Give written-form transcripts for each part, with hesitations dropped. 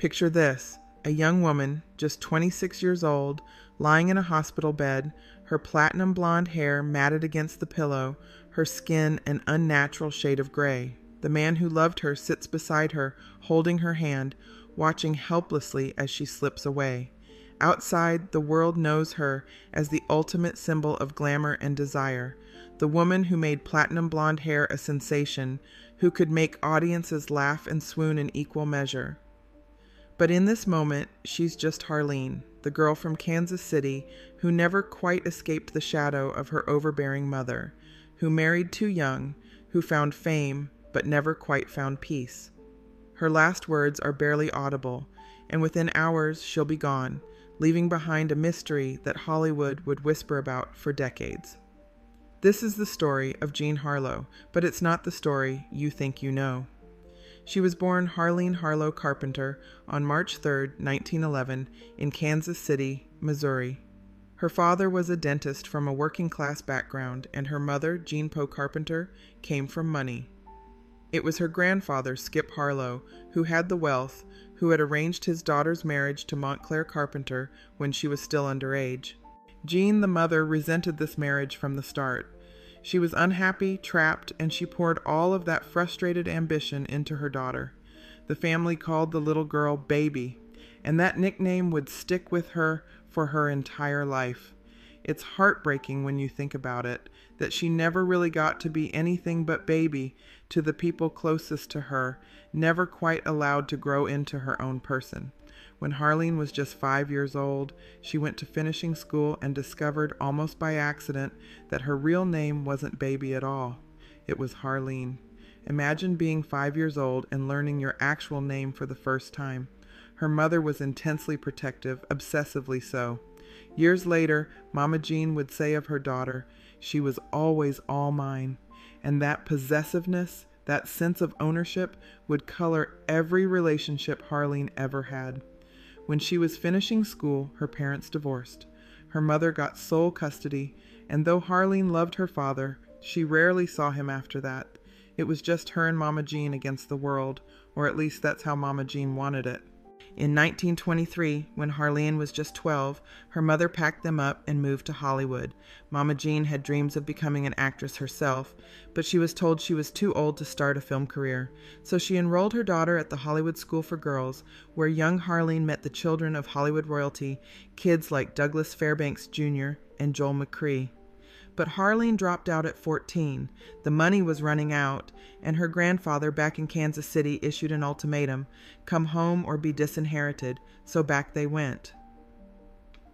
Picture this, a young woman, just 26 years old, lying in a hospital bed, her platinum blonde hair matted against the pillow, her skin an unnatural shade of gray. The man who loved her sits beside her, holding her hand, watching helplessly as she slips away. Outside, the world knows her as the ultimate symbol of glamour and desire, the woman who made platinum blonde hair a sensation, who could make audiences laugh and swoon in equal measure. But in this moment, she's just Harleen, the girl from Kansas City who never quite escaped the shadow of her overbearing mother, who married too young, who found fame but never quite found peace. Her last words are barely audible, and within hours she'll be gone, leaving behind a mystery that Hollywood would whisper about for decades. This is the story of Jean Harlow, but it's not the story you think you know. She was born Harleen Harlow Carpenter on March 3, 1911, in Kansas City, Missouri. Her father was a dentist from a working-class background, and her mother, Jean Poe Carpenter, came from money. It was her grandfather, Skip Harlow, who had the wealth, who had arranged his daughter's marriage to Montclair Carpenter when she was still underage. Jean, the mother, resented this marriage from the start. She was unhappy, trapped, and she poured all of that frustrated ambition into her daughter. The family called the little girl Baby, and that nickname would stick with her for her entire life. It's heartbreaking when you think about it, that she never really got to be anything but Baby to the people closest to her, never quite allowed to grow into her own person. When Harleen was just 5 years old, she went to finishing school and discovered almost by accident that her real name wasn't Baby at all. It was Harleen. Imagine being 5 years old and learning your actual name for the first time. Her mother was intensely protective, obsessively so. Years later, Mama Jean would say of her daughter, "She was always all mine." And that possessiveness, that sense of ownership, would color every relationship Harleen ever had. When she was finishing school, her parents divorced. Her mother got sole custody, and though Harleen loved her father, she rarely saw him after that. It was just her and Mama Jean against the world, or at least that's how Mama Jean wanted it. In 1923, when Harleen was just 12, her mother packed them up and moved to Hollywood. Mama Jean had dreams of becoming an actress herself, but she was told she was too old to start a film career. So she enrolled her daughter at the Hollywood School for Girls, where young Harleen met the children of Hollywood royalty, kids like Douglas Fairbanks Jr. and Joel McCrea. But Harleen dropped out at 14. The money was running out, and her grandfather back in Kansas City issued an ultimatum: come home or be disinherited, so back they went.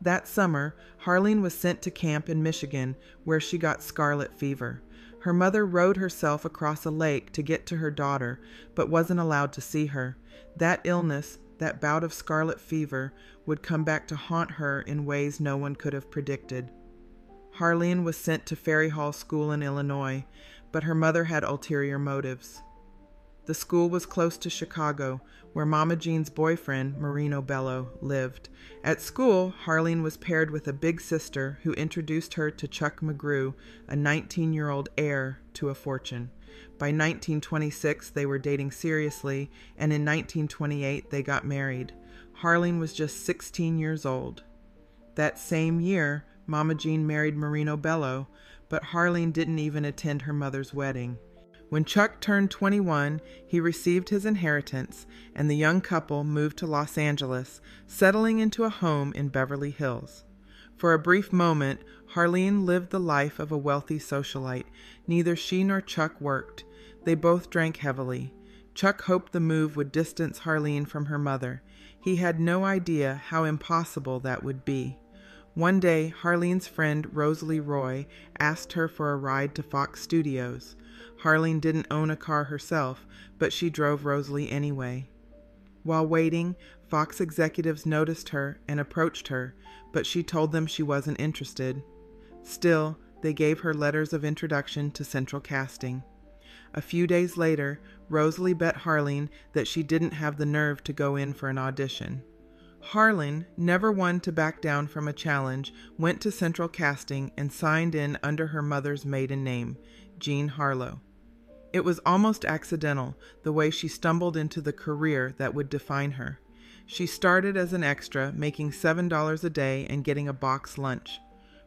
That summer, Harleen was sent to camp in Michigan, where she got scarlet fever. Her mother rowed herself across a lake to get to her daughter, but wasn't allowed to see her. That illness, that bout of scarlet fever, would come back to haunt her in ways no one could have predicted. Harleen was sent to Ferry Hall School in Illinois, but her mother had ulterior motives. The school was close to Chicago, where Mama Jean's boyfriend, Marino Bello, lived. At school, Harleen was paired with a big sister who introduced her to Chuck McGrew, a 19-year-old heir to a fortune. By 1926, they were dating seriously, and in 1928, they got married. Harleen was just 16 years old. That same year, Mama Jean married Marino Bello, but Harleen didn't even attend her mother's wedding. When Chuck turned 21, he received his inheritance, and the young couple moved to Los Angeles, settling into a home in Beverly Hills. For a brief moment, Harleen lived the life of a wealthy socialite. Neither she nor Chuck worked. They both drank heavily. Chuck hoped the move would distance Harleen from her mother. He had no idea how impossible that would be. One day, Harleen's friend Rosalie Roy asked her for a ride to Fox Studios. Harleen didn't own a car herself, but she drove Rosalie anyway. While waiting, Fox executives noticed her and approached her, but she told them she wasn't interested. Still, they gave her letters of introduction to Central Casting. A few days later, Rosalie bet Harleen that she didn't have the nerve to go in for an audition. Harleen, never one to back down from a challenge, went to Central Casting and signed in under her mother's maiden name, Jean Harlow. It was almost accidental, the way she stumbled into the career that would define her. She started as an extra, making $7 a day and getting a box lunch.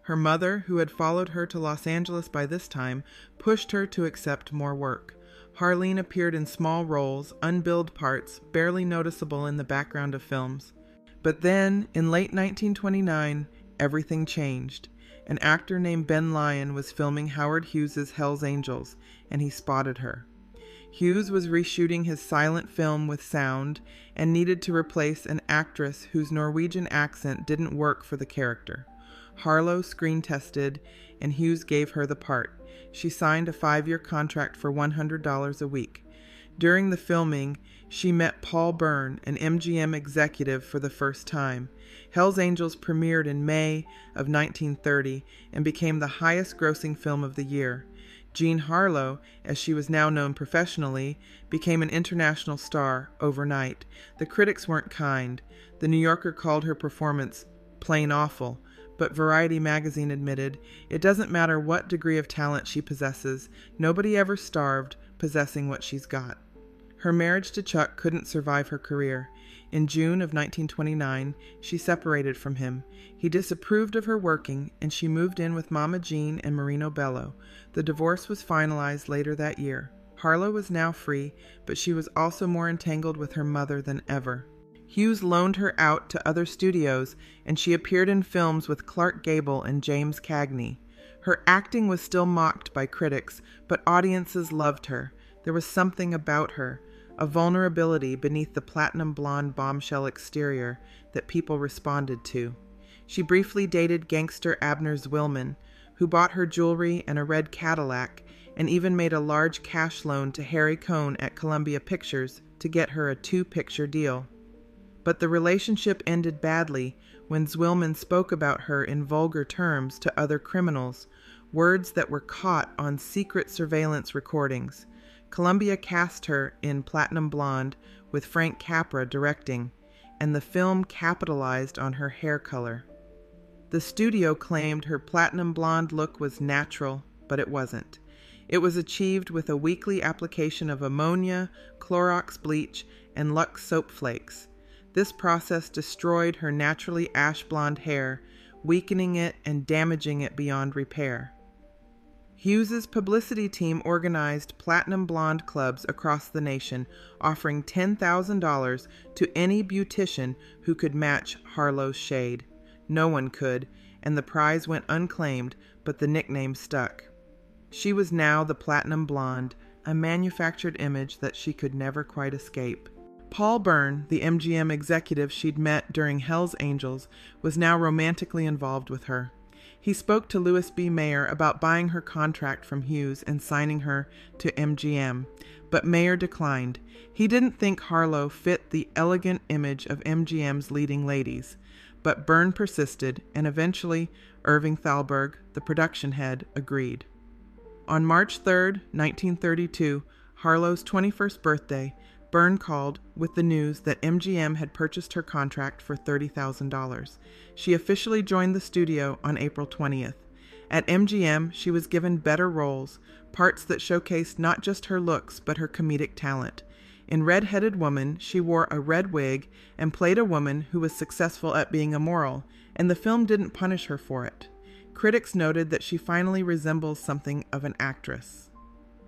Her mother, who had followed her to Los Angeles by this time, pushed her to accept more work. Harleen appeared in small roles, unbilled parts, barely noticeable in the background of films. But then, in late 1929, everything changed. An actor named Ben Lyon was filming Howard Hughes's Hell's Angels, and he spotted her. Hughes was reshooting his silent film with sound and needed to replace an actress whose Norwegian accent didn't work for the character. Harlow screen tested, and Hughes gave her the part. She signed a 5-year contract for $100 a week. During the filming, she met Paul Byrne, an MGM executive, for the first time. Hell's Angels premiered in May of 1930 and became the highest-grossing film of the year. Jean Harlow, as she was now known professionally, became an international star overnight. The critics weren't kind. The New Yorker called her performance plain awful, but Variety magazine admitted, it doesn't matter what degree of talent she possesses, nobody ever starved possessing what she's got. Her marriage to Chuck couldn't survive her career. In June of 1929, she separated from him. He disapproved of her working, and she moved in with Mama Jean and Marino Bello. The divorce was finalized later that year. Harlow was now free, but she was also more entangled with her mother than ever. Hughes loaned her out to other studios, and she appeared in films with Clark Gable and James Cagney. Her acting was still mocked by critics, but audiences loved her. There was something about her, a vulnerability beneath the platinum blonde bombshell exterior that people responded to. She briefly dated gangster Abner Zwillman, who bought her jewelry and a red Cadillac, and even made a large cash loan to Harry Cohn at Columbia Pictures to get her a 2-picture deal. But the relationship ended badly when Zwillman spoke about her in vulgar terms to other criminals, words that were caught on secret surveillance recordings. Columbia cast her in Platinum Blonde with Frank Capra directing, and the film capitalized on her hair color. The studio claimed her platinum blonde look was natural, but it wasn't. It was achieved with a weekly application of ammonia, Clorox bleach, and Lux soap flakes. This process destroyed her naturally ash blonde hair, weakening it and damaging it beyond repair. Hughes's publicity team organized platinum blonde clubs across the nation, offering $10,000 to any beautician who could match Harlow's shade. No one could, and the prize went unclaimed, but the nickname stuck. She was now the platinum blonde, a manufactured image that she could never quite escape. Paul Byrne, the MGM executive she'd met during Hell's Angels, was now romantically involved with her. He spoke to Louis B. Mayer about buying her contract from Hughes and signing her to MGM, but Mayer declined. He didn't think Harlow fit the elegant image of MGM's leading ladies, but Byrne persisted, and eventually Irving Thalberg, the production head, agreed. On March 3, 1932, Harlow's 21st birthday, Byrne called with the news that MGM had purchased her contract for $30,000. She officially joined the studio on April 20th. At MGM, she was given better roles, parts that showcased not just her looks but her comedic talent. In Red-Headed Woman, she wore a red wig and played a woman who was successful at being immoral, and the film didn't punish her for it. Critics noted that she finally resembles something of an actress.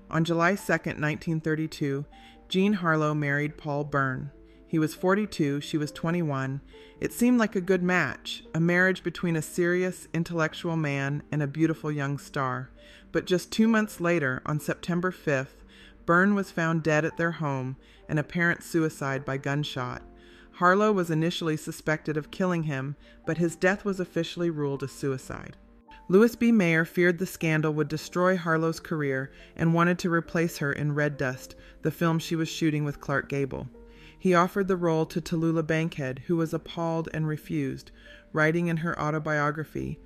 On July 2, 1932, Jean Harlow married Paul Byrne. He was 42, she was 21. It seemed like a good match, a marriage between a serious, intellectual man and a beautiful young star. But just 2 months later, on September 5th, Byrne was found dead at their home, an apparent suicide by gunshot. Harlow was initially suspected of killing him, but his death was officially ruled a suicide. Louis B. Mayer feared the scandal would destroy Harlow's career and wanted to replace her in Red Dust, the film she was shooting with Clark Gable. He offered the role to Tallulah Bankhead, who was appalled and refused, writing in her autobiography,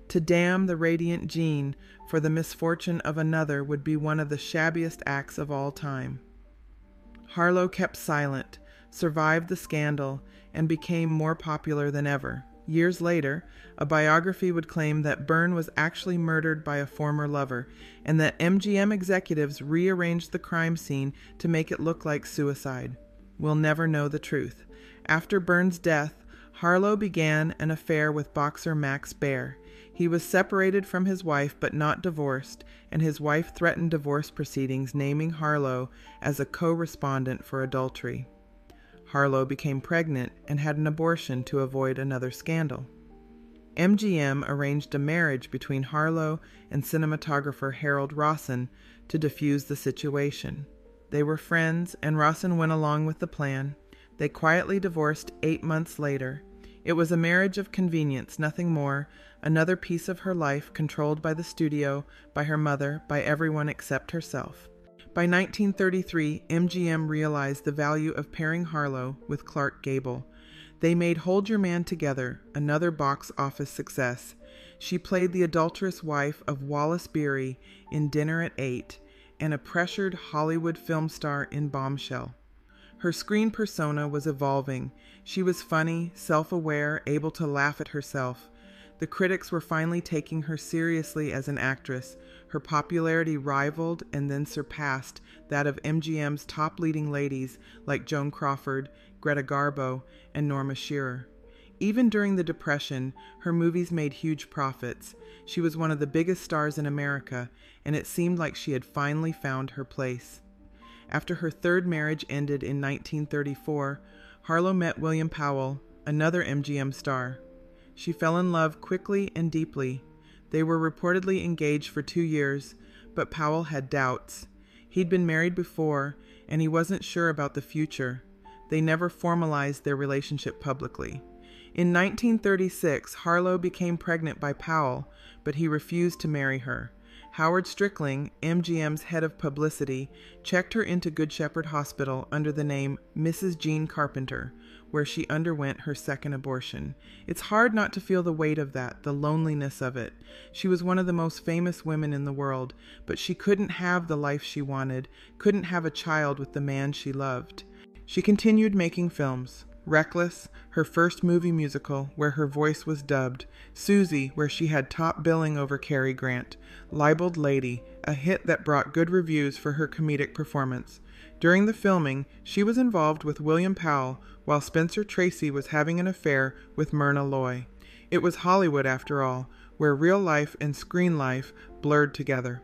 "To damn the radiant Jean for the misfortune of another would be one of the shabbiest acts of all time." Harlow kept silent, survived the scandal, and became more popular than ever. Years later, a biography would claim that Byrne was actually murdered by a former lover, and that MGM executives rearranged the crime scene to make it look like suicide. We'll never know the truth. After Burns' death, Harlow began an affair with boxer Max Baer. He was separated from his wife but not divorced, and his wife threatened divorce proceedings, naming Harlow as a co-respondent for adultery. Harlow became pregnant and had an abortion to avoid another scandal. MGM arranged a marriage between Harlow and cinematographer Harold Rawson to defuse the situation. They were friends, and Rawson went along with the plan. They quietly divorced 8 months later. It was a marriage of convenience, nothing more, another piece of her life controlled by the studio, by her mother, by everyone except herself. By 1933, MGM realized the value of pairing Harlow with Clark Gable. They made Hold Your Man Together, another box office success. She played the adulterous wife of Wallace Beery in Dinner at 8 and a pressured Hollywood film star in Bombshell. Her screen persona was evolving. She was funny, self-aware, able to laugh at herself. The critics were finally taking her seriously as an actress. Her popularity rivaled and then surpassed that of MGM's top leading ladies like Joan Crawford, Greta Garbo, and Norma Shearer. Even during the Depression, her movies made huge profits. She was one of the biggest stars in America, and it seemed like she had finally found her place. After her third marriage ended in 1934, Harlow met William Powell, another MGM star. She fell in love quickly and deeply. They were reportedly engaged for 2 years, but Powell had doubts. He'd been married before, and he wasn't sure about the future. They never formalized their relationship publicly. In 1936, Harlow became pregnant by Powell, but he refused to marry her. Howard Strickling, MGM's head of publicity, checked her into Good Shepherd Hospital under the name Mrs. Jean Carpenter, where she underwent her second abortion. It's hard not to feel the weight of that, the loneliness of it. She was one of the most famous women in the world, but she couldn't have the life she wanted, couldn't have a child with the man she loved. She continued making films. Reckless, her first movie musical, where her voice was dubbed, Susie, where she had top billing over Cary Grant, Libeled Lady, a hit that brought good reviews for her comedic performance. During the filming, she was involved with William Powell, while Spencer Tracy was having an affair with Myrna Loy. It was Hollywood, after all, where real life and screen life blurred together.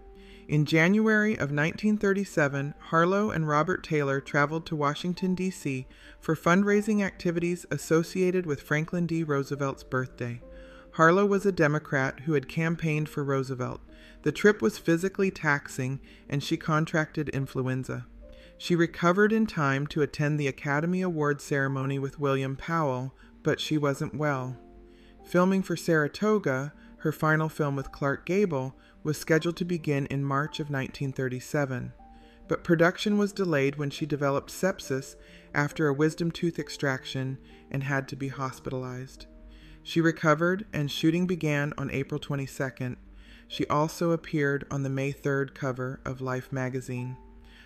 In January of 1937, Harlow and Robert Taylor traveled to Washington, D.C. for fundraising activities associated with Franklin D. Roosevelt's birthday. Harlow was a Democrat who had campaigned for Roosevelt. The trip was physically taxing, and she contracted influenza. She recovered in time to attend the Academy Award ceremony with William Powell, but she wasn't well. Filming for Saratoga, her final film with Clark Gable, was scheduled to begin in March of 1937, but production was delayed when she developed sepsis after a wisdom tooth extraction and had to be hospitalized. She recovered, and shooting began on April 22nd. She also appeared on the May 3rd cover of Life magazine.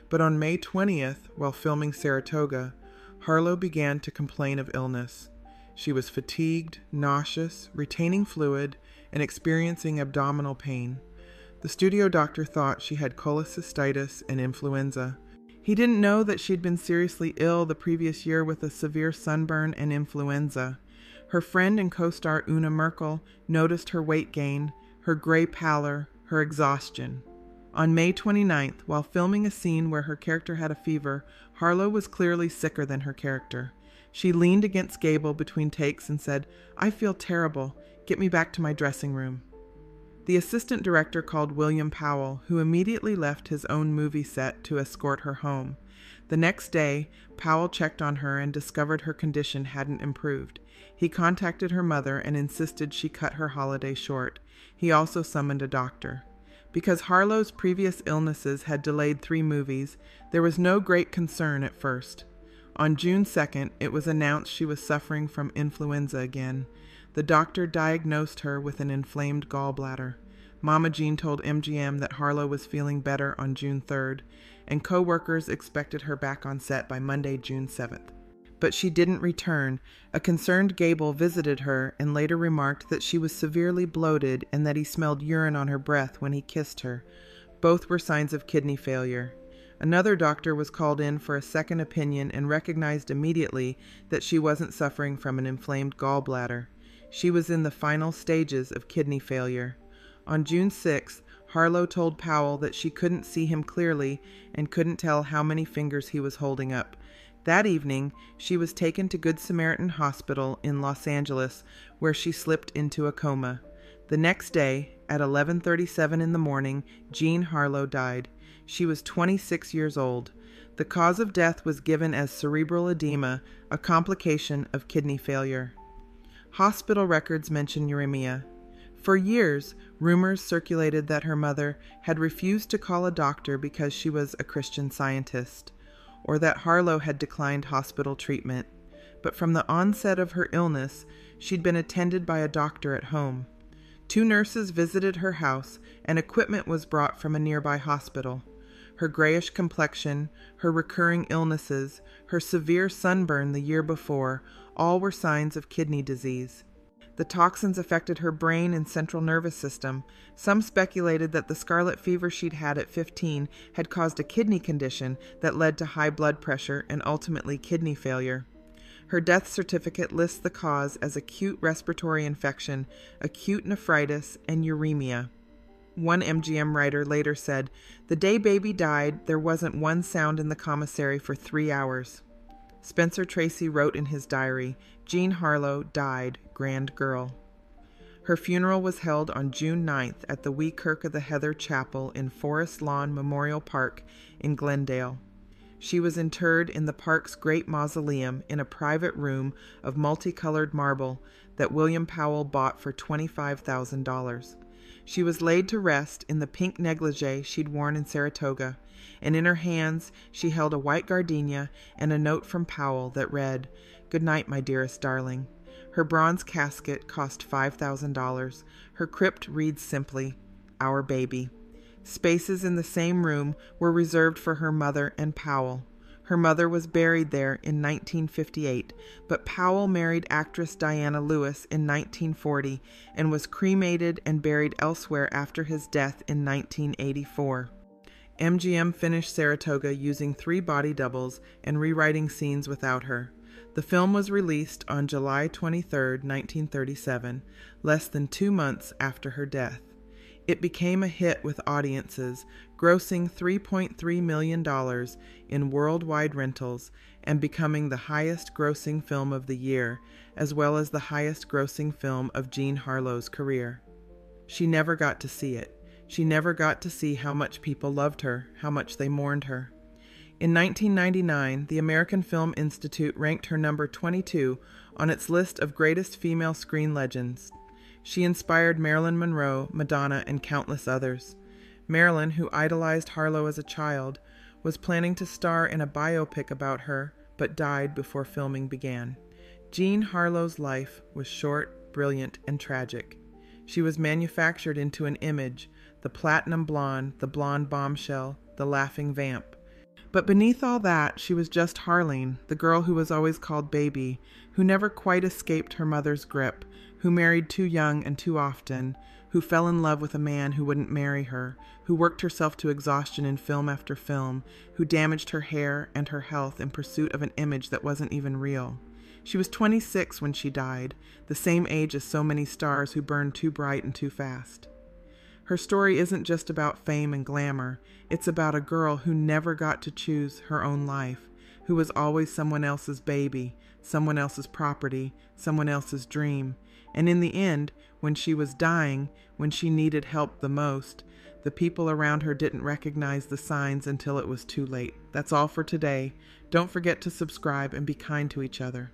But on May 20th, while filming Saratoga, Harlow began to complain of illness. She was fatigued, nauseous, retaining fluid, and experiencing abdominal pain. The studio doctor thought she had cholecystitis and influenza. He didn't know that she'd been seriously ill the previous year with a severe sunburn and influenza. Her friend and co-star Una Merkel noticed her weight gain, her gray pallor, her exhaustion. On May 29th, while filming a scene where her character had a fever, Harlow was clearly sicker than her character. She leaned against Gable between takes and said, "I feel terrible. Get me back to my dressing room." The assistant director called William Powell, who immediately left his own movie set to escort her home. The next day, Powell checked on her and discovered her condition hadn't improved. He contacted her mother and insisted she cut her holiday short. He also summoned a doctor. Because Harlow's previous illnesses had delayed 3 movies, there was no great concern at first. On June 2nd, it was announced she was suffering from influenza again. The doctor diagnosed her with an inflamed gallbladder. Mama Jean told MGM that Harlow was feeling better on June 3rd, and co-workers expected her back on set by Monday, June 7th. But she didn't return. A concerned Gable visited her and later remarked that she was severely bloated and that he smelled urine on her breath when he kissed her. Both were signs of kidney failure. Another doctor was called in for a second opinion and recognized immediately that she wasn't suffering from an inflamed gallbladder. She was in the final stages of kidney failure. On June 6th, Harlow told Powell that she couldn't see him clearly and couldn't tell how many fingers he was holding up. That evening, she was taken to Good Samaritan Hospital in Los Angeles, where she slipped into a coma. The next day, at 11:37 in the morning, Jean Harlow died. She was 26 years old. The cause of death was given as cerebral edema, a complication of kidney failure. Hospital records mention uremia. For years, rumors circulated that her mother had refused to call a doctor because she was a Christian Scientist, or that Harlow had declined hospital treatment. But from the onset of her illness, she'd been attended by a doctor at home. 2 nurses visited her house, and equipment was brought from a nearby hospital. Her grayish complexion, her recurring illnesses, her severe sunburn the year before, all were signs of kidney disease. The toxins affected her brain and central nervous system. Some speculated that the scarlet fever she'd had at 15 had caused a kidney condition that led to high blood pressure and ultimately kidney failure. Her death certificate lists the cause as acute respiratory infection, acute nephritis, and uremia. One MGM writer later said, "The day baby died, there wasn't one sound in the commissary for 3 hours." Spencer Tracy wrote in his diary, "Jean Harlow died, grand girl." Her funeral was held on June 9th at the Wee Kirk of the Heather Chapel in Forest Lawn Memorial Park in Glendale. She was interred in the park's great mausoleum in a private room of multicolored marble that William Powell bought for $25,000. She was laid to rest in the pink negligee she'd worn in Saratoga, and in her hands she held a white gardenia and a note from Powell that read, "Good night, my dearest darling." Her bronze casket cost $5,000. Her crypt reads simply, "Our baby." Spaces in the same room were reserved for her mother and Powell. Her mother was buried there in 1958, but Powell married actress Diana Lewis in 1940 and was cremated and buried elsewhere after his death in 1984. MGM finished Saratoga using 3 body doubles and rewriting scenes without her. The film was released on July 23, 1937, less than 2 months after her death. It became a hit with audiences, grossing $3.3 million in worldwide rentals and becoming the highest-grossing film of the year, as well as the highest-grossing film of Jean Harlow's career. She never got to see it. She never got to see how much people loved her, how much they mourned her. In 1999, the American Film Institute ranked her number 22 on its list of greatest female screen legends. She inspired Marilyn Monroe, Madonna, and countless others. Marilyn, who idolized Harlow as a child, was planning to star in a biopic about her, but died before filming began. Jean Harlow's life was short, brilliant, and tragic. She was manufactured into an image, the platinum blonde, the blonde bombshell, the laughing vamp. But beneath all that, she was just Harleen, the girl who was always called Baby, who never quite escaped her mother's grip, who married too young and too often, who fell in love with a man who wouldn't marry her, who worked herself to exhaustion in film after film, who damaged her hair and her health in pursuit of an image that wasn't even real. She was 26 when she died, the same age as so many stars who burned too bright and too fast. Her story isn't just about fame and glamour. It's about a girl who never got to choose her own life, who was always someone else's baby, someone else's property, someone else's dream. And in the end, when she was dying, when she needed help the most, the people around her didn't recognize the signs until it was too late. That's all for today. Don't forget to subscribe and be kind to each other.